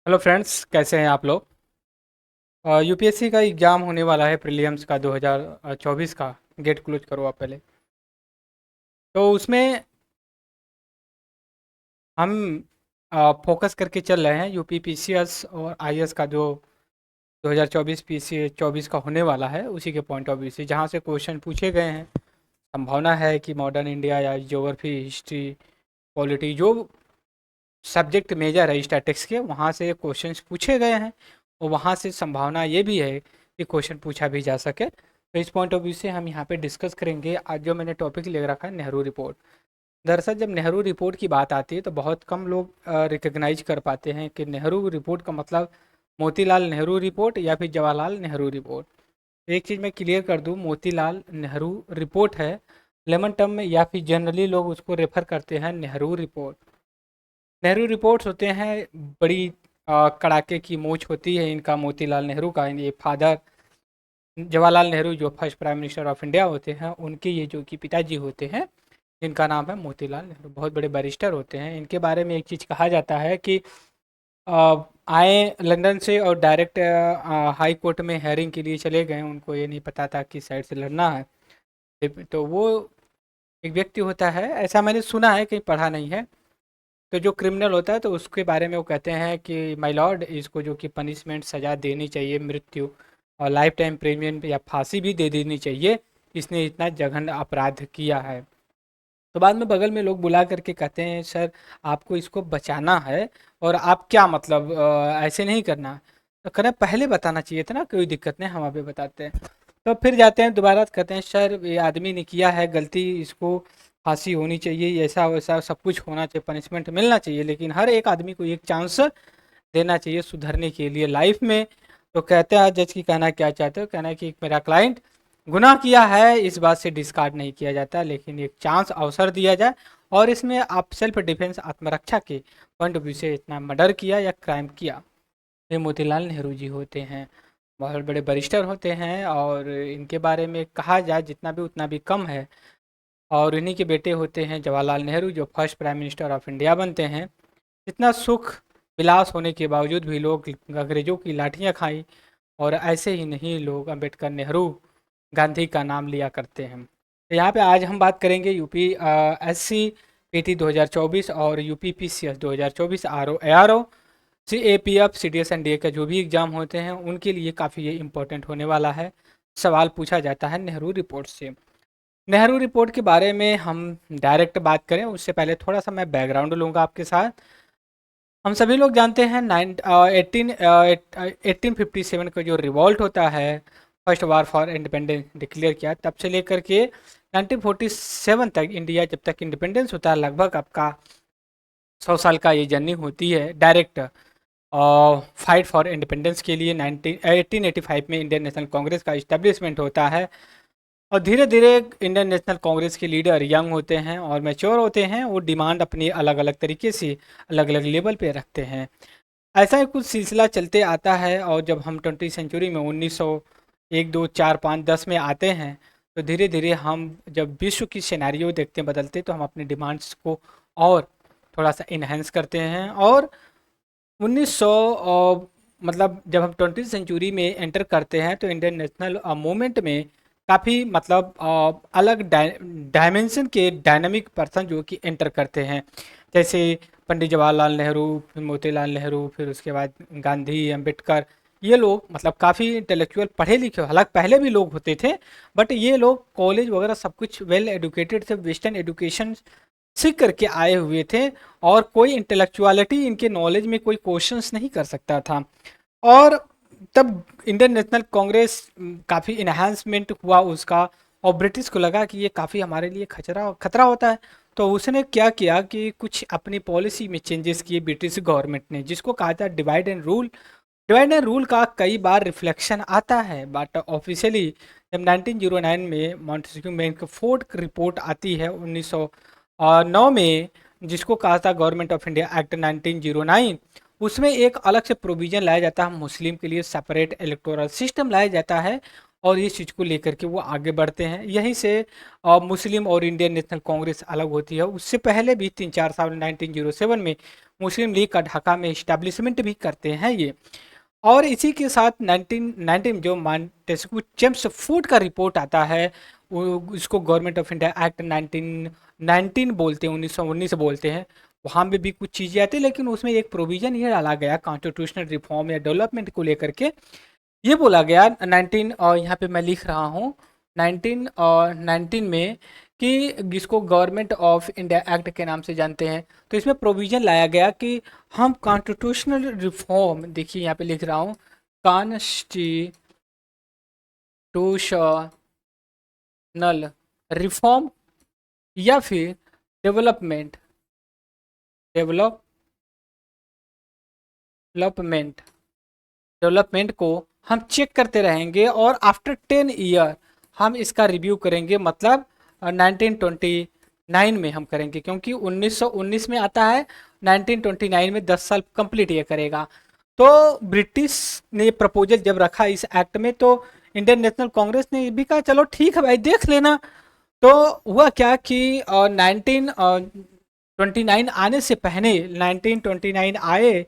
Hello friends, कैसे हैं आप लोग। यूपीएससी का एग्ज़ाम होने वाला है, प्रीलिम्स का 2024 का। गेट क्लोज करो आप पहले। तो उसमें हम फोकस करके चल रहे हैं यूपी पीसीएस और आईएएस का, जो 2024 पीसी 24 का होने वाला है, उसी के पॉइंट ऑफ व्यू से जहाँ से क्वेश्चन पूछे गए हैं। संभावना है कि मॉडर्न इंडिया या ज्योग्राफी, हिस्ट्री, पॉलिटी, जो सब्जेक्ट मेजर है स्टैटिक्स के, वहाँ से क्वेश्चंस पूछे गए हैं। और वहाँ से संभावना ये भी है कि क्वेश्चन पूछा भी जा सके। तो इस पॉइंट ऑफ व्यू से हम यहाँ पे डिस्कस करेंगे। आज जो मैंने टॉपिक ले रखा है, नेहरू रिपोर्ट। दरअसल जब नेहरू रिपोर्ट की बात आती है तो बहुत कम लोग रिकग्नाइज कर पाते हैं कि नेहरू रिपोर्ट का मतलब मोतीलाल नेहरू रिपोर्ट या फिर जवाहरलाल नेहरू रिपोर्ट। एक चीज़ मैं क्लियर कर दूँ, मोतीलाल नेहरू रिपोर्ट है लेमन टर्म में, या फिर जनरली लोग उसको रेफर करते हैं नेहरू रिपोर्ट। नेहरू रिपोर्ट्स होते हैं, बड़ी कड़ाके की मूंछ होती है इनका। मोतीलाल नेहरू का, ये फादर जवाहरलाल नेहरू जो first prime minister of India होते हैं, उनके ये जो कि पिताजी होते हैं, जिनका नाम है मोतीलाल नेहरू, बहुत बड़े बैरिस्टर होते हैं। इनके बारे में एक चीज़ कहा जाता है कि आए लंदन से और डायरेक्ट हाई कोर्ट में हेयरिंग के लिए चले गए। उनको ये नहीं पता था कि साइड से लड़ना है। तो वो एक व्यक्ति होता है, ऐसा मैंने सुना है, कहीं पढ़ा नहीं है। तो जो क्रिमिनल होता है तो उसके बारे में वो कहते हैं कि माय लॉर्ड, इसको जो कि पनिशमेंट सज़ा देनी चाहिए, मृत्यु और लाइफ टाइम प्रेजमेंट या फांसी भी दे देनी चाहिए, इसने इतना जघन्य अपराध किया है। तो बाद में बगल में लोग बुला करके कहते हैं, सर आपको इसको बचाना है और आप क्या मतलब ऐसे नहीं करना। तो कह रहे पहले बताना चाहिए था ना, कोई दिक्कत नहीं, हम अभी बताते हैं। तो फिर जाते हैं दोबारा, कहते हैं सर ये आदमी ने किया है गलती, इसको फांसी होनी चाहिए, ऐसा वैसा सब कुछ होना चाहिए, पनिशमेंट मिलना चाहिए, लेकिन हर एक आदमी को एक चांस देना चाहिए सुधरने के लिए लाइफ में। तो कहते हैं जज की कहना क्या चाहते हो, कहना है कि मेरा क्लाइंट गुनाह किया है, इस बात से डिस्कार्ड नहीं किया जाता, लेकिन एक चांस अवसर दिया जाए। और इसमें आप सेल्फ डिफेंस, आत्मरक्षा के पॉइंट ऑफ व्यू से इतना मर्डर किया या क्राइम किया। ये मोतीलाल नेहरू जी होते हैं, बहुत बड़े बैरिस्टर होते हैं, और इनके बारे में कहा जाए जितना भी उतना भी कम है। और इन्हीं के बेटे होते हैं जवाहरलाल नेहरू, जो first prime minister of India बनते हैं। इतना सुख विलास होने के बावजूद भी लोग अंग्रेज़ों की लाठियाँ खाई, और ऐसे ही नहीं, लोग अम्बेडकर, नेहरू, गांधी का नाम लिया करते हैं। तो यहाँ पे आज हम बात करेंगे यूपी एससी पीटी 2024 और UP PCS 2024, RO ARO, CAPF, CDS NDA का जो भी एग्ज़ाम होते हैं उनके लिए काफ़ी ये इंपॉर्टेंट होने वाला है। सवाल पूछा जाता है नेहरू रिपोर्ट से। नेहरू रिपोर्ट के बारे में हम डायरेक्ट बात करें उससे पहले थोड़ा सा मैं बैकग्राउंड लूँगा आपके साथ। हम सभी लोग जानते हैं 1857 का जो रिवॉल्ट होता है, first war for independence declare किया, तब से लेकर के 1947 तक, इंडिया जब तक इंडिपेंडेंस होता है, लगभग आपका 100 साल का ये जर्नी होती है डायरेक्ट। और फाइट फॉर इंडिपेंडेंस के लिए 1885 में इंडियन नेशनल कांग्रेस का इस्टेब्लिशमेंट होता है। और धीरे धीरे इंडियन नेशनल कांग्रेस के लीडर यंग होते हैं और मैच्योर होते हैं, वो डिमांड अपनी अलग अलग तरीके से अलग अलग लेवल पे रखते हैं। ऐसा ही कुछ सिलसिला चलते आता है, और जब हम 20 सेंचुरी में 1900 1 2 4 5 10 में आते हैं, तो धीरे धीरे हम जब विश्व की सिनेरियो देखते हैं बदलते, तो हम अपनी डिमांड्स को और थोड़ा सा इन्हेंस करते हैं। और 1900 मतलब जब हम 20 सेंचुरी में एंटर करते हैं, तो इंडियन नेशनल मूवमेंट में काफ़ी मतलब अलग डायमेंशन के डायनामिक पर्सन जो कि एंटर करते हैं, जैसे पंडित जवाहरलाल नेहरू, फिर मोतीलाल नेहरू, फिर उसके बाद गांधी, अम्बेडकर। ये लोग मतलब काफ़ी इंटेलेक्चुअल, पढ़े लिखे, हालांकि पहले भी लोग होते थे, बट ये लोग कॉलेज वगैरह सब कुछ वेल एडुकेटेड थे, वेस्टर्न एजुकेशन सीख करके आए हुए थे, और कोई इंटेलेक्चुअलिटी, इनके नॉलेज में कोई क्वेश्चंस नहीं कर सकता था। और तब इंडियन नेशनल कांग्रेस काफ़ी इन्हांसमेंट हुआ उसका, और ब्रिटिश को लगा कि ये काफ़ी हमारे लिए खतरा खतरा होता है। तो उसने क्या किया कि कुछ अपनी पॉलिसी में चेंजेस किए ब्रिटिश गवर्नमेंट ने, जिसको कहा था divide and rule. Divide and rule का कई बार रिफ्लेक्शन आता है, बट ऑफिशियली जब 1909 में मॉन्टेस्क्यू फोर्ड रिपोर्ट आती है 1909 में, जिसको कहा था गवर्नमेंट ऑफ इंडिया एक्ट 1909, उसमें एक अलग से प्रोविज़न लाया जाता है, मुस्लिम के लिए सेपरेट इलेक्टोरल सिस्टम लाया जाता है। और इस चीज़ को लेकर के वो आगे बढ़ते हैं। यहीं से मुस्लिम और इंडियन नेशनल कांग्रेस अलग होती है। उससे पहले भी 3-4 साल 1907 में मुस्लिम लीग का ढाका में इस्टेब्लिशमेंट भी करते हैं ये। और इसी के साथ 1919 में जो मॉन्टेस्क्यू चेम्सफोर्ड का रिपोर्ट आता है, वो इसको गवर्नमेंट ऑफ इंडिया एक्ट 1919 बोलते हैं, 1919 बोलते हैं। वहाँ में भी कुछ चीज़ें आती है, लेकिन उसमें एक प्रोविज़न ये डाला गया कॉन्स्टिट्यूशनल रिफॉर्म या डेवलपमेंट को लेकर के। ये बोला गया 19 और यहाँ पे मैं लिख रहा हूँ 1919 में कि जिसको गवर्नमेंट ऑफ इंडिया एक्ट के नाम से जानते हैं। तो इसमें प्रोविज़न लाया गया कि हम कॉन्स्टिट्यूशनल रिफॉर्म, देखिए यहाँ पे लिख रहा हूँ, कॉन्स्टिट्यूशनल रिफॉर्म या फिर डेवलपमेंट डेवलपमेंट डेवलपमेंट को हम चेक करते रहेंगे और आफ्टर 10 ईयर हम इसका रिव्यू करेंगे। मतलब 1929 में हम करेंगे, क्योंकि 1919 में आता है, 1929 में 10 साल कंप्लीट ये करेगा। तो ब्रिटिश ने प्रपोजल जब रखा इस एक्ट में, तो इंडियन नेशनल कांग्रेस ने भी कहा चलो ठीक है भाई देख लेना। तो हुआ क्या कि 1929 आने से पहले, 1929 आए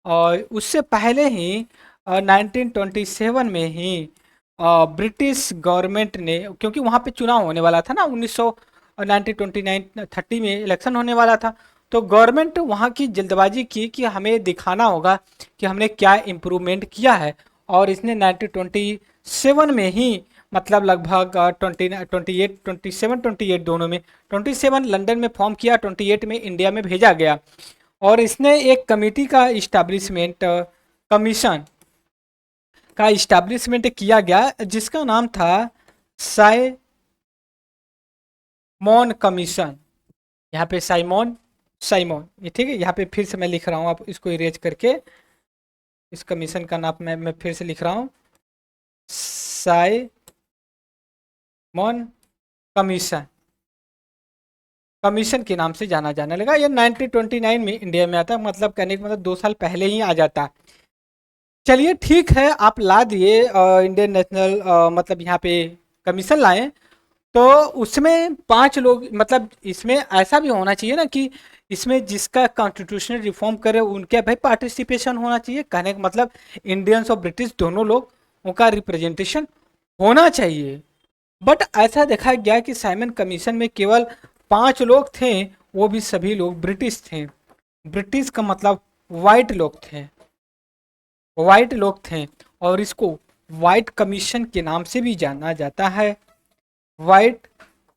और उससे पहले ही 1927 में ही ब्रिटिश गवर्नमेंट ने, क्योंकि वहाँ पे चुनाव होने वाला था ना, 1929 30 में इलेक्शन होने वाला था। तो गवर्नमेंट वहाँ की जल्दबाजी की कि हमें दिखाना होगा कि हमने क्या इम्प्रूवमेंट किया है। और इसने 1927 में ही, मतलब लगभग 28 दोनों में, 27 लंदन में फॉर्म किया, 28 में इंडिया में भेजा गया। और इसने एक कमेटी का इस्टेब्लिशमेंट, कमीशन का इस्टेब्लिशमेंट किया गया, जिसका नाम था साइमन कमीशन। यहाँ पे साइमन साइमन ये ठीक है। यहाँ पे फिर से मैं लिख रहा हूँ, आप इसको इरेज करके, इस कमीशन का नाम मैं फिर से लिख रहा हूँ, साइमन कमीशन, कमीशन के नाम से जाना जाने लगा। ये 1929 में इंडिया में आता है, मतलब कहने का मतलब 2 साल पहले ही आ जाता है। चलिए ठीक है, आप ला दिए इंडियन नेशनल, मतलब यहाँ पे कमीशन लाए। तो उसमें 5 लोग, मतलब इसमें ऐसा भी होना चाहिए ना कि इसमें जिसका कॉन्स्टिट्यूशनल रिफॉर्म करे उनके भाई पार्टिसिपेशन होना चाहिए। कहने का मतलब इंडियंस और ब्रिटिश दोनों लोग, उनका रिप्रेजेंटेशन होना चाहिए। बट ऐसा देखा गया कि साइमन कमीशन में केवल 5 लोग थे, वो भी सभी लोग ब्रिटिश थे। ब्रिटिश का मतलब वाइट लोग थे। और इसको वाइट कमीशन के नाम से भी जाना जाता है, वाइट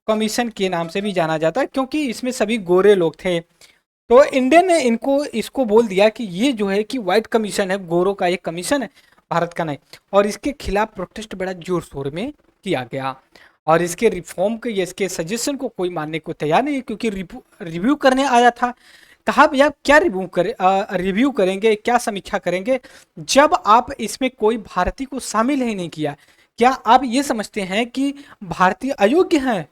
कमीशन के नाम से भी जाना जाता है, क्योंकि इसमें सभी गोरे लोग थे। तो इंडियन ने इसको बोल दिया कि ये जो है कि वाइट कमीशन है, गोरों का एक कमीशन है, भारत का नहीं। और इसके खिलाफ प्रोटेस्ट बड़ा जोर शोर में किया गया। और इसके रिफॉर्म के, इसके सजेशन को कोई मानने को तैयार नहीं है, क्योंकि रिव्यू करने आया था। कहा भैया क्या रिव्यू करेंगे, क्या समीक्षा करेंगे, जब आप इसमें कोई भारतीय को शामिल ही नहीं किया। क्या आप ये समझते हैं कि भारतीय अयोग्य हैं?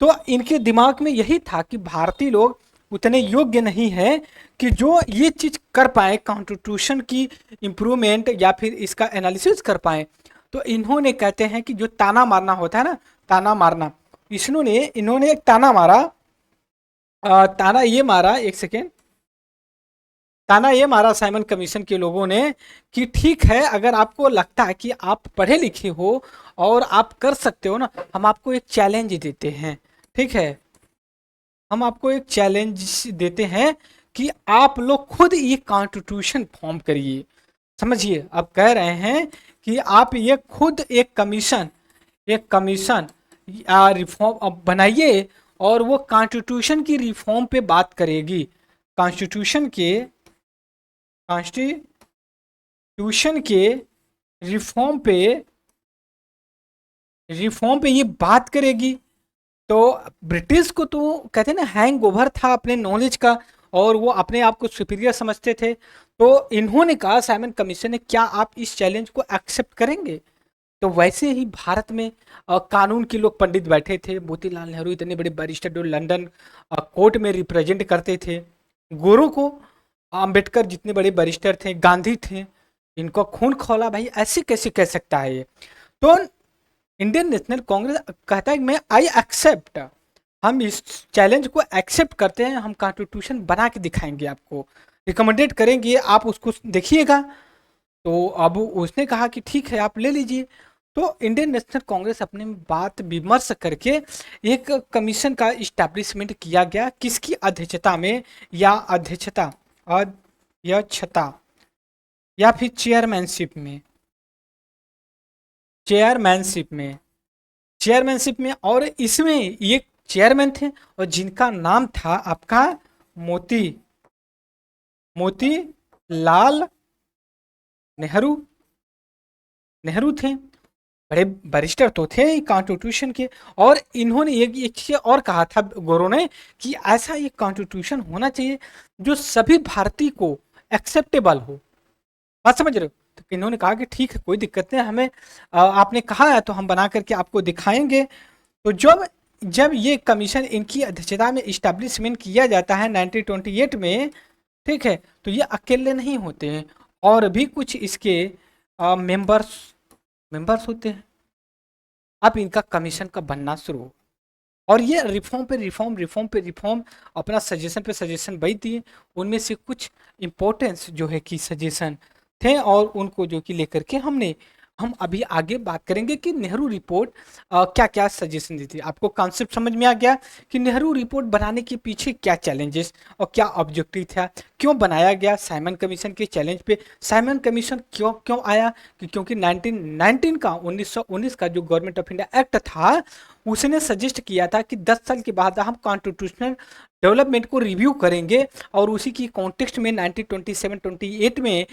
तो इनके दिमाग में यही था कि भारतीय लोग उतने योग्य नहीं है कि जो ये चीज कर पाए, कॉन्स्टिट्यूशन की इम्प्रूवमेंट या फिर इसका एनालिसिस कर पाए। तो इन्होंने, कहते हैं कि जो ताना मारना होता है ना, ताना मारना, इन्होंने एक ताना मारा, ताना ये मारा, एक सेकेंड, ताना ये मारा साइमन कमीशन के लोगों ने कि ठीक है, अगर आपको लगता है कि आप पढ़े लिखे हो और आप कर सकते हो ना, हम आपको एक चैलेंज देते हैं। ठीक है, हम आपको एक चैलेंज देते हैं कि आप लोग खुद ये कॉन्स्टिट्यूशन फॉर्म करिए। समझिए, अब कह रहे हैं कि आप ये खुद एक कमीशन रिफॉर्म बनाइए, और वो कॉन्स्टिट्यूशन की रिफॉर्म पे बात करेगी। कॉन्स्टिट्यूशन के कॉन्स्टिट्यूशन के रिफॉर्म पे ये बात करेगी। तो ब्रिटिश को तो कहते हैं ना, हैंग ओवर था अपने नॉलेज का, और वो अपने आप को सुपीरियर समझते थे। तो इन्होंने कहा, साइमन कमीशन ने, क्या आप इस चैलेंज को एक्सेप्ट करेंगे? तो वैसे ही भारत में कानून के लोग पंडित बैठे थे, मोतीलाल नेहरू इतने बड़े बैरिस्टर जो लंदन कोर्ट में रिप्रेजेंट करते थे गोरों को, अंबेडकर जितने बड़े बैरिस्टर थे, गांधी थे, इनको खून खौला भाई, ऐसे कैसे कह सकता है ये। तो इंडियन नेशनल कांग्रेस कहता है कि मैं आई एक्सेप्ट, हम इस चैलेंज को एक्सेप्ट करते हैं, हम कॉन्स्टिट्यूशन बना के दिखाएंगे, आपको रिकमेंडेड करेंगे, आप उसको देखिएगा। तो अब उसने कहा कि ठीक है आप ले लीजिए। तो इंडियन नेशनल कांग्रेस अपने में बात विमर्श करके एक कमीशन का इस्टेब्लिशमेंट किया गया, किसकी अध्यक्षता में, या अध्यक्षता या फिर चेयरमैनशिप में, चेयरमैनशिप में चेयरमैनशिप में। और इसमें ये चेयरमैन थे और जिनका नाम था आपका मोती मोती लाल नेहरू नेहरू थे। बड़े बैरिस्टर तो थे कॉन्स्टिट्यूशन के। और इन्होंने एक चीज और कहा था गोरो ने कि ऐसा एक कॉन्स्टिट्यूशन होना चाहिए जो सभी भारतीय को एक्सेप्टेबल हो। बात समझ रहे हो? तो इन्होंने कहा कि ठीक है कोई दिक्कत नहीं, हमें आपने कहा है तो हम बना करके आपको दिखाएंगे। तो जब जब ये कमीशन इनकी अध्यक्षता में इस्टेब्लिशमेंट किया जाता है 1928 में, ठीक है, तो ये अकेले नहीं होते हैं, और भी कुछ इसके मेंबर्स मेंबर्स होते हैं। अब इनका कमीशन का बनना शुरू हो, और ये रिफॉर्म पे रिफॉर्म, रिफॉर्म पे रिफॉर्म, अपना सजेशन पे सजेशन वही दिए। उनमें से कुछ इम्पोर्टेंस जो है कि सजेशन थे, और उनको जो कि लेकर के हम अभी आगे बात करेंगे कि नेहरू रिपोर्ट क्या क्या सजेशन दी थी। आपको कॉन्सेप्ट समझ में आ गया कि नेहरू रिपोर्ट बनाने के पीछे क्या चैलेंजेस और क्या ऑब्जेक्टिव था, क्यों बनाया गया साइमन कमीशन के चैलेंज पे। साइमन कमीशन क्यों क्यों आया क्योंकि 1919 का 1919 का जो गवर्नमेंट ऑफ इंडिया एक्ट था, उसने सजेस्ट किया था कि 10 साल के बाद हम कॉन्स्टिट्यूशनल डेवलपमेंट को रिव्यू करेंगे, और उसी की कॉन्टेक्स्ट में 1927-28 में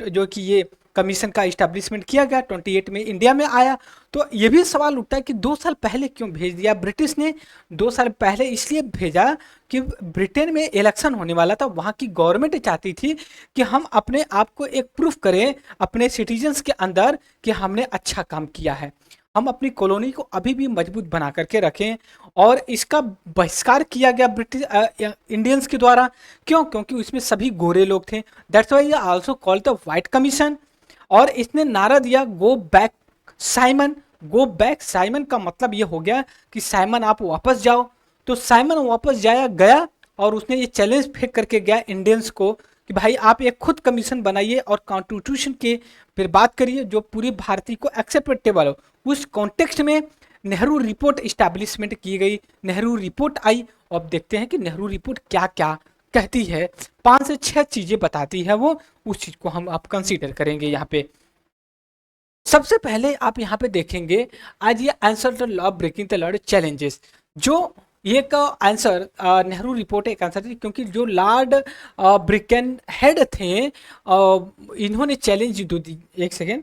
जो कि ये कमीशन का इस्टेब्लिशमेंट किया गया, 28 में इंडिया में आया। तो ये भी सवाल उठता है कि 2 साल पहले क्यों भेज दिया ब्रिटिश ने? 2 साल पहले इसलिए भेजा कि ब्रिटेन में इलेक्शन होने वाला था, वहाँ की गवर्नमेंट चाहती थी कि हम अपने आप को एक प्रूफ करें अपने सिटीजन्स के अंदर कि हमने अच्छा काम किया है, हम अपनी कॉलोनी को अभी भी मजबूत बना करके रखें। और इसका बहिष्कार किया गया ब्रिटिश इंडियंस के द्वारा। क्यों? क्योंकि उसमें सभी गोरे लोग थे। That's why also called the white commission. और इसने नारा दिया go back Simon. Go back Simon का मतलब ये हो गया कि साइमन आप वापस जाओ। तो साइमन वापस जाया गया, और उसने ये चैलेंज फेंक करके गया इंडियंस को कि भाई आप एक खुद कमीशन बनाइए और कॉन्स्टिट्यूशन के फिर बात करिए जो पूरी भारतीय को एक्सेप्टेबल हो। उस कॉन्टेक्स्ट में नेहरू रिपोर्ट इस्टेब्लिशमेंट की गई, नेहरू रिपोर्ट आई। अब देखते हैं कि नेहरू रिपोर्ट क्या क्या कहती है। 5 से 6 चीजें बताती है वो, उस चीज को हम आप कंसीडर करेंगे यहाँ पे। सबसे पहले आप यहाँ पे देखेंगे आज ये answer the law breaking the law challenges. जो ये का आंसर नेहरू रिपोर्ट एक आंसर थी, क्योंकि जो लॉर्ड ब्रिकन हेड थे इन्होंने चैलेंज दो दी। एक सेकेंड,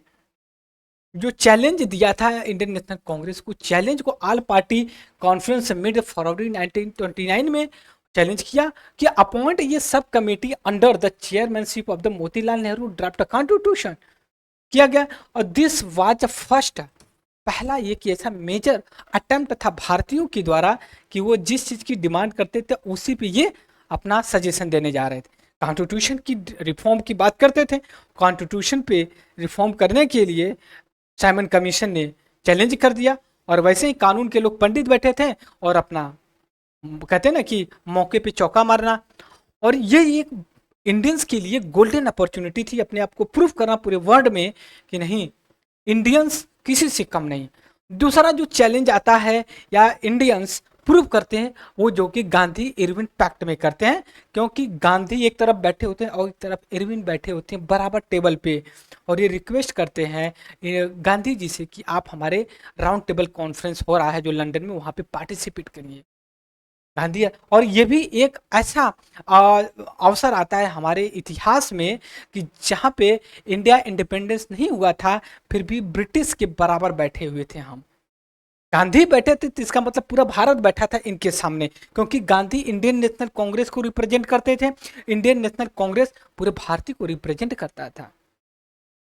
जो चैलेंज दिया था इंडियन नेशनल कांग्रेस को, चैलेंज को ऑल पार्टी कॉन्फ्रेंस मिड फरवरी 1929 में चैलेंज किया कि अपॉइंट ये sub committee under the chairmanship of the Motilal Nehru draft constitution किया गया। और दिस वाज फर्स्ट, पहला ये कि ऐसा मेजर अटेम्प्ट था भारतीयों के द्वारा कि वो जिस चीज की डिमांड करते थे उसी पे ये अपना सजेशन देने जा रहे थे। कॉन्स्टिट्यूशन की रिफॉर्म की बात करते थे, कॉन्स्टिट्यूशन पे रिफॉर्म करने के लिए साइमन कमीशन ने चैलेंज कर दिया। और वैसे ही कानून के लोग पंडित बैठे थे और अपना कहते हैं ना कि मौके पे चौका मारना। और ये एक इंडियंस के लिए गोल्डन अपॉर्चुनिटी थी अपने आप को प्रूव करना पूरे वर्ल्ड में कि नहीं, इंडियंस किसी से कम नहीं। दूसरा जो चैलेंज आता है या इंडियंस प्रूव करते हैं वो जो कि गांधी इरविन पैक्ट में करते हैं, क्योंकि गांधी एक तरफ बैठे होते हैं और एक तरफ इरविन बैठे होते हैं बराबर टेबल पे, और ये रिक्वेस्ट करते हैं गांधी जी से कि आप हमारे राउंड टेबल कॉन्फ्रेंस हो रहा है जो लंदन में, वहाँ पे पार्टिसिपेट करिए। गांधी, और ये भी एक ऐसा अवसर आता है हमारे इतिहास में कि जहाँ पे इंडिया इंडिपेंडेंस नहीं हुआ था फिर भी ब्रिटिश के बराबर बैठे हुए थे हम। गांधी बैठे थे तो इसका मतलब पूरा भारत बैठा था इनके सामने, क्योंकि गांधी इंडियन नेशनल कांग्रेस को रिप्रेजेंट करते थे। इंडियन नेशनल कांग्रेस पूरे भारतीय को रिप्रेजेंट करता था।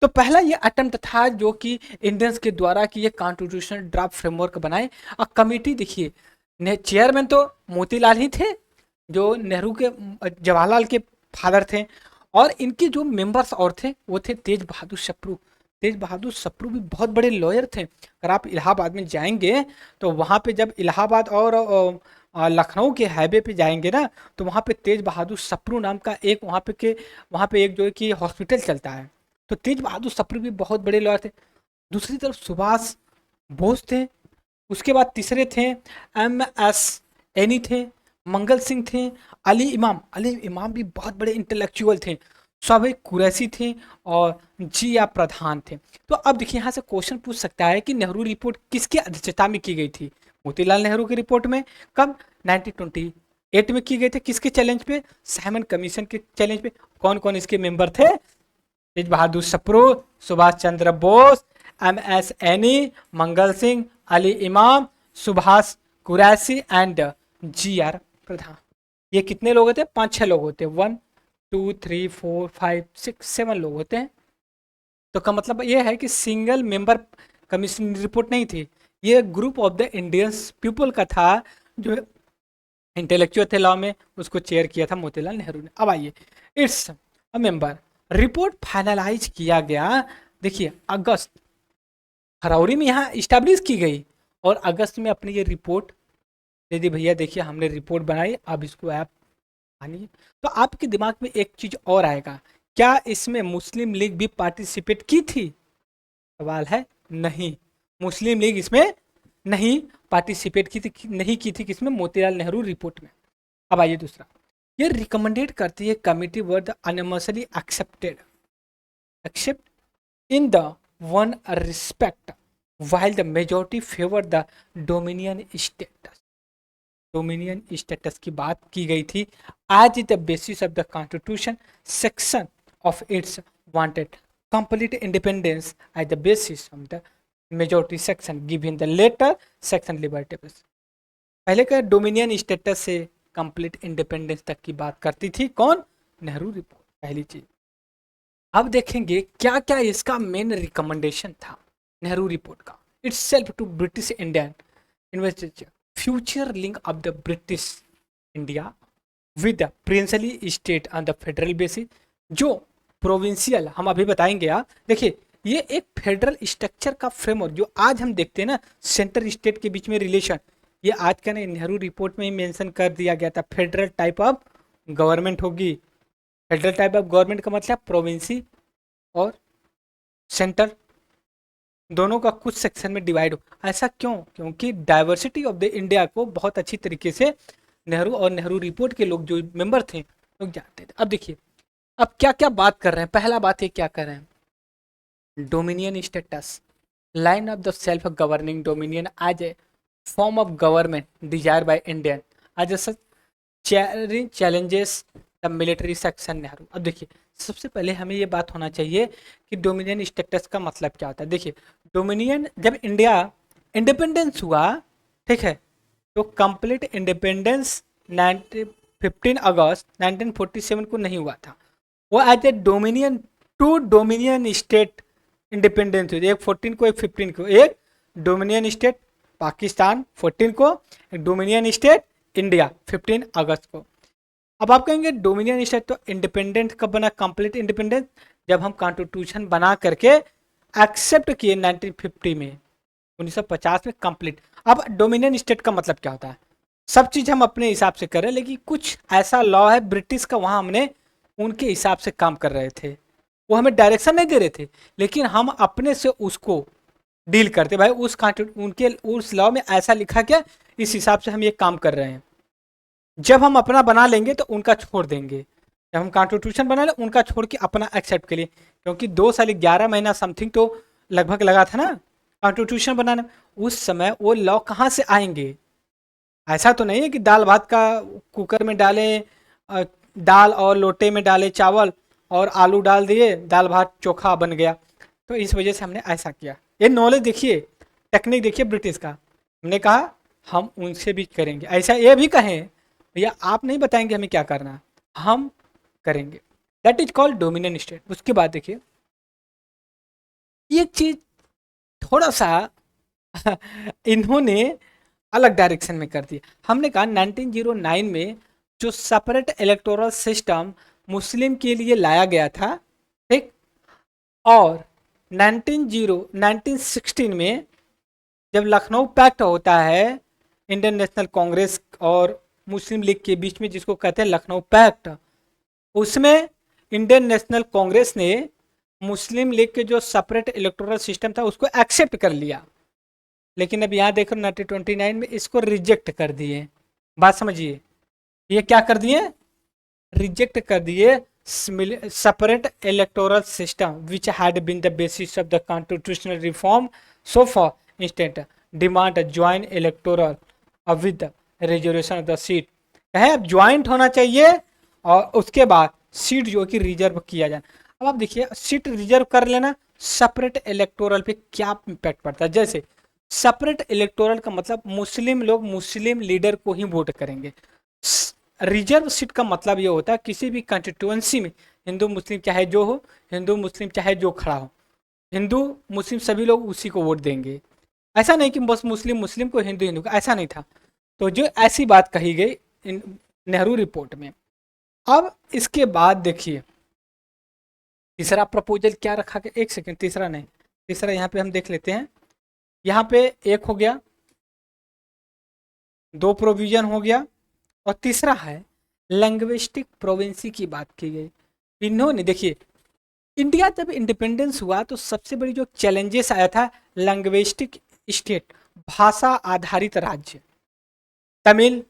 तो पहला ये अटेम्प्ट था जो कि इंडियंस के द्वारा कि ये कॉन्स्टिट्यूशनल ड्राफ्ट फ्रेमवर्क बनाए। और कमेटी देखिए, चेयरमैन तो मोतीलाल ही थे जो नेहरू के जवाहरलाल के फादर थे, और इनके जो मेंबर्स और थे वो थे तेज बहादुर सप्रू, तेज बहादुर सप्रू भी बहुत बड़े लॉयर थे। अगर आप इलाहाबाद में जाएंगे तो वहाँ पे जब इलाहाबाद और लखनऊ के हाईवे पे जाएंगे ना, तो वहाँ पे तेज बहादुर सप्रू नाम का एक वहाँ पे एक जो है कि हॉस्पिटल चलता है। तो तेज बहादुर सप्रू भी बहुत बड़े लॉयर थे। दूसरी तरफ सुभाष बोस थे। उसके बाद तीसरे थे एम एस एनी थे, मंगल सिंह थे, अली इमाम भी बहुत बड़े इंटेलेक्चुअल थे, स्वाभाविक कुरैशी थे और जी या प्रधान थे। तो अब देखिए यहाँ से क्वेश्चन पूछ सकता है कि नेहरू रिपोर्ट किसकी अध्यक्षता में की गई थी? मोतीलाल नेहरू की रिपोर्ट में। कब? 1928 में की गई थी। किसके चैलेंज पे? साइमन कमीशन के चैलेंज पे। कौन कौन इसके मेंबर थे? Tej Bahadur Sapru, Subhash Chandra Bose, M S Aney, Mangal Singh, Ali Imam, Subhash Qureshi and G R Pradhan. ये कितने लोग होते हैं? 5-6 लोग होते हैं। 1 2 3 4 5 6 7 लोग होते हैं। तो का मतलब ये है कि सिंगल मेंबर कमीशन रिपोर्ट नहीं थी, ये group of the Indian people का था जो इंटेलेक्चुअल थे लॉ में, उसको चेयर किया था मोतीलाल नेहरू ने। अब आइए, it's a member. Report finalise किया गया, देखिए अगस्त फरवरी में यहाँ इस्टेब्लिश की गई और अगस्त में अपनी ये रिपोर्ट दे दी। भैया देखिए हमने रिपोर्ट बनाई, अब इसको आप मानिए। तो आपके दिमाग में एक चीज और आएगा, क्या इसमें मुस्लिम लीग भी पार्टिसिपेट की थी? सवाल है नहीं, मुस्लिम लीग इसमें नहीं पार्टिसिपेट की थी, नहीं की थी किसमें? मोतीलाल नेहरू रिपोर्ट में। अब आइए दूसरा, ये रिकमेंडेड करती है committee were the unanimously except in the one respect while the majority favor the dominion status। Dominion status की बात की गई थी। As the basis of the constitution section of its wanted complete independence as the basis of the majority section given the latter section liberty. पहले का dominion status से complete independence तक की बात करती थी कौन? नेहरू रिपोर्ट, पहली चीज। अब देखेंगे क्या क्या इसका मेन रिकमेंडेशन था नेहरू रिपोर्ट का। It's self to British Indian investiture future link of the British India with the princely state on the federal basis. जो प्रोविंशियल हम अभी बताएंगे आप, देखिए ये एक फेडरल स्ट्रक्चर का फ्रेमवर्क जो आज हम देखते हैं ना, सेंटर स्टेट के बीच में रिलेशन, ये आज का नहीं नेहरू रिपोर्ट में ही मेंशन कर दिया गया था। फेडरल टाइप ऑफ गवर्नमेंट होगी। फेडरल टाइप ऑफ गवर्नमेंट का मतलब प्रोविंसी और सेंटर दोनों का कुछ सेक्शन में डिवाइड हो। ऐसा क्यों? क्योंकि डाइवर्सिटी ऑफ द इंडिया को बहुत अच्छी तरीके से नेहरू और नेहरू रिपोर्ट के लोग जो मेंबर थे लोग जानते थे। अब देखिए अब क्या क्या बात कर रहे हैं। पहला बात ये क्या कर रहे हैं, dominion status line of the self governing dominion as a form of government desire by Indian as such challenges the military section Nehru. अब देखिए सबसे पहले हमें ये बात होना चाहिए कि डोमिनियन स्टेटस का मतलब क्या होता है। देखिए डोमिनियन, जब इंडिया इंडिपेंडेंस हुआ, ठीक है, तो कंप्लीट इंडिपेंडेंस 15 अगस्त 1947 को नहीं हुआ था। वो as a dominion, to dominion state independence हुई, एक 14 को एक 15 को। एक डोमिनियन स्टेट पाकिस्तान 14 को, एक डोमिनियन स्टेट इंडिया 15 अगस्त को। अब आप कहेंगे डोमिनियन स्टेट तो इंडिपेंडेंट कब बना? कंप्लीट इंडिपेंडेंस जब हम कॉन्स्टिट्यूशन बना करके एक्सेप्ट किए 1950 में, 1950 में कंप्लीट। अब डोमिनियन स्टेट का मतलब क्या होता है? सब चीज़ हम अपने हिसाब से कर रहे हैं, लेकिन कुछ ऐसा लॉ है ब्रिटिश का, वहाँ हमने उनके हिसाब से काम कर रहे थे। वो हमें डायरेक्शन नहीं दे रहे थे, लेकिन हम अपने से उसको डील करते। भाई उनके उस लॉ में ऐसा लिखा क्या, इस हिसाब से हम ये काम कर रहे हैं। जब हम अपना बना लेंगे तो उनका छोड़ देंगे। जब हम कॉन्स्टिट्यूशन बना लें उनका छोड़ के अपना एक्सेप्ट के लिए, क्योंकि 2 साल 11 महीना समथिंग तो लगभग लगा था ना कॉन्स्टिट्यूशन बनाने में। उस समय वो लॉ कहाँ से आएंगे? ऐसा तो नहीं है कि दाल भात का कुकर में डाले, दाल और लोटे में डाले चावल और आलू डाल दिए, दाल भात चोखा बन गया। तो इस वजह से हमने ऐसा किया। ये नॉलेज देखिए, टेक्निक देखिए ब्रिटिश का। हमने कहा हम उनसे भी करेंगे। ऐसा ये भी कहें भैया आप नहीं बताएंगे हमें क्या करना, हम करेंगे। That is called dominion state. उसके बाद देखिए एक चीज थोड़ा सा इन्होंने अलग डायरेक्शन में कर दिया। हमने कहा 1909 में जो सेपरेट इलेक्टोरल सिस्टम मुस्लिम के लिए लाया गया था, ठीक, और 1916 में जब लखनऊ पैक्ट होता है इंडियन नेशनल कांग्रेस और मुस्लिम लीग के बीच में, जिसको कहते हैं लखनऊ पैक्ट, उसमें इंडियन नेशनल कांग्रेस ने मुस्लिम लीग के जो सेपरेट इलेक्टोरल सिस्टम था उसको एक्सेप्ट कर लिया, लेकिन अब यहाँ देखो 1929 में इसको रिजेक्ट कर दिए। बात समझिए, ये क्या कर दिए, रिजेक्ट कर दिए separate electoral system which had been the basis of the constitutional reform, so for instant demand join electoral with reservation of the seat, है अब ज्वाइंट होना चाहिए और उसके बाद सीट जो कि रिजर्व किया जाए। अब आप देखिए सीट रिजर्व कर लेना, सेपरेट इलेक्टोरल पे क्या इम्पैक्ट पड़ता है। जैसे सेपरेट इलेक्टोरल का मतलब मुस्लिम लोग मुस्लिम लीडर को ही वोट करेंगे। रिजर्व सीट का मतलब ये होता है किसी भी कंस्टिट्यूएंसी में हिंदू मुस्लिम चाहे जो हो, हिंदू मुस्लिम चाहे जो खड़ा हो, हिंदू मुस्लिम सभी लोग उसी को वोट देंगे। ऐसा नहीं कि बस मुस्लिम मुस्लिम को, हिंदू हिंदू को, ऐसा नहीं था। तो जो ऐसी बात कही गई नेहरू रिपोर्ट में। अब इसके बाद देखिए तीसरा प्रपोजल क्या रखा गया, एक सेकंड, तीसरा नहीं, तीसरा यहाँ पे हम देख लेते हैं। यहाँ पे एक हो गया, दो प्रोविजन हो गया, और तीसरा है लैंग्विस्टिक प्रोविंसी की बात की गई। इन्होंने देखिए इंडिया जब इंडिपेंडेंस हुआ तो सबसे बड़ी जो चैलेंजेस आया था लैंग्विस्टिक स्टेट, भाषा आधारित राज्य। तमिल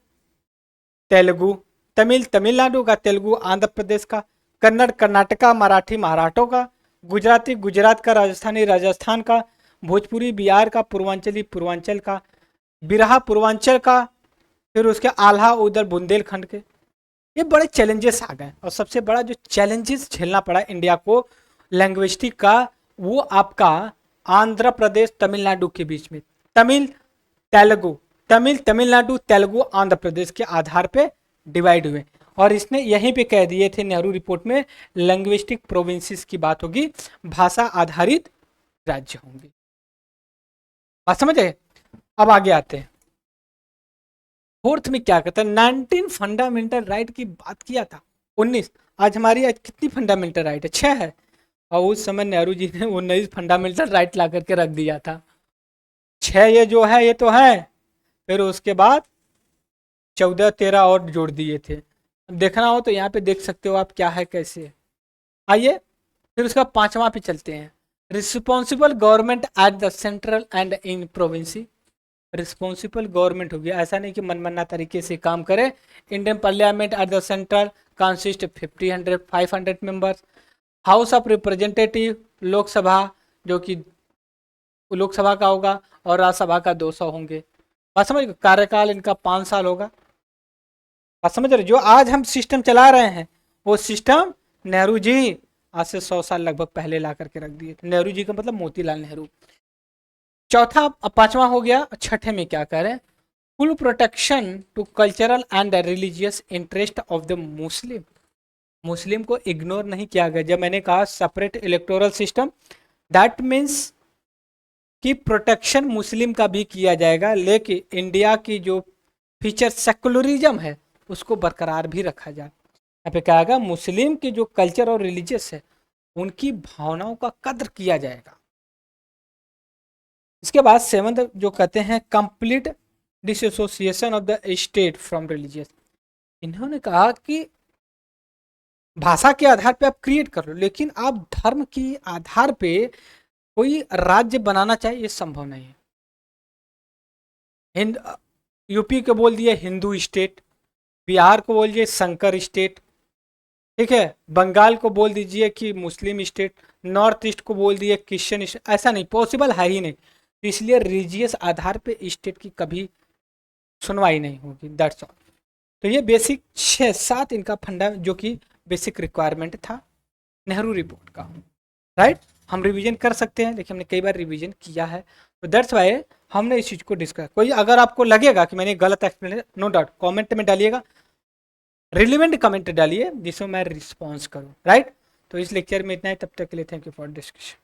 तेलुगु, तमिल तमिलनाडु का, तेलुगु आंध्र प्रदेश का, कन्नड़ कर्नाटका, मराठी महाराष्ट्र का, गुजराती गुजरात का, राजस्थानी राजस्थान का, भोजपुरी बिहार का, पूर्वांचली पूर्वांचल का, बिरहा पूर्वांचल का, फिर उसके आल्हा उधर बुंदेलखंड के। ये बड़े चैलेंजेस आ गए और सबसे बड़ा जो चैलेंजेस झेलना पड़ा इंडिया को लैंग्विस्टिक का, वो आपका आंध्र प्रदेश तमिलनाडु के बीच में तमिल तेलुगु, तमिल तमिलनाडु तेलुगु आंध्र प्रदेश के आधार पे डिवाइड हुए। और इसने यहीं पे कह दिए थे नेहरू रिपोर्ट में लैंग्विस्टिक प्रोविंसेस की बात होगी, भाषा आधारित राज्य होंगे। बात समझे। अब आगे आते हैं फोर्थ में क्या कहता है, 19 फंडामेंटल राइट की बात किया था, 19। आज हमारी आज कितनी फंडामेंटल राइट है, 6 है, और उस समय नेहरू जी ने 19 फंडामेंटल राइट ला करके रख दिया था। 6 ये जो है ये तो है, फिर उसके बाद 14-13 और जोड़ दिए थे। अब देखना हो तो यहाँ पे देख सकते हो आप क्या है कैसे। आइए फिर उसका 5वां पे चलते हैं, responsible government at the central and in provinces. Responsible government हो गया, ऐसा नहीं कि मनमाना तरीके से काम करे। Indian parliament eight the central consist 500 members. House of representative Lok Sabha जो कि लोकसभा का होगा और राज्यसभा का 200 होंगे। बात समझ, कार्यकाल इनका 5 साल होगा। बात समझ रहे, जो आज हम सिस्टम चला रहे हैं वो सिस्टम नेहरू जी आज से 100 साल लगभग पहले ला करके रख दिए। नेहरू जी का मतलब मोतीलाल नेहरू। चौथा, 5वां हो गया। छठे में क्या कह रहे हैं, full protection to cultural and religious interest of the Muslim. Muslim को इग्नोर नहीं किया गया। जब मैंने कहा separate electoral system, that means कि प्रोटेक्शन मुस्लिम का भी किया जाएगा, लेकिन इंडिया की जो फीचर सेकुलरिज्म है उसको बरकरार भी रखा जाए। यहाँ पे कहा गया मुस्लिम के जो कल्चर और रिलीजियस है उनकी भावनाओं का कद्र किया जाएगा। इसके बाद 7th जो कहते हैं complete dissociation of the state from religious. इन्होंने कहा कि भाषा के आधार पे आप क्रिएट कर लो, लेकिन आप धर्म के आधार पे कोई राज्य बनाना चाहिए, ये संभव नहीं है। यूपी को बोल दिए हिंदू स्टेट, बिहार को बोल दिए शंकर स्टेट, ठीक है, बंगाल को बोल दीजिए कि मुस्लिम स्टेट, नॉर्थ ईस्ट को बोल दिए क्रिश्चियन स्टेट। ऐसा नहीं, पॉसिबल है ही नहीं। तो इसलिए रिलीजियस आधार पे स्टेट की कभी सुनवाई नहीं होगी, दैट्स ऑल। तो ये बेसिक 6-7 इनका फंडा जो कि बेसिक रिक्वायरमेंट था नेहरू रिपोर्ट का, राइट। हम रिवीजन कर सकते हैं, लेकिन हमने कई बार रिवीजन किया है, तो दैट्स वाई हमने इस चीज़ को डिस्कस। कोई अगर आपको लगेगा कि मैंने गलत एक्सप्लेन, नो डाउट कमेंट में डालिएगा, रिलेवेंट कमेंट डालिए जिसमें मैं रिस्पॉन्स करूँ, राइट। तो इस लेक्चर में इतना ही, तब तक के लिए थैंक यू फॉर डिस्कशन।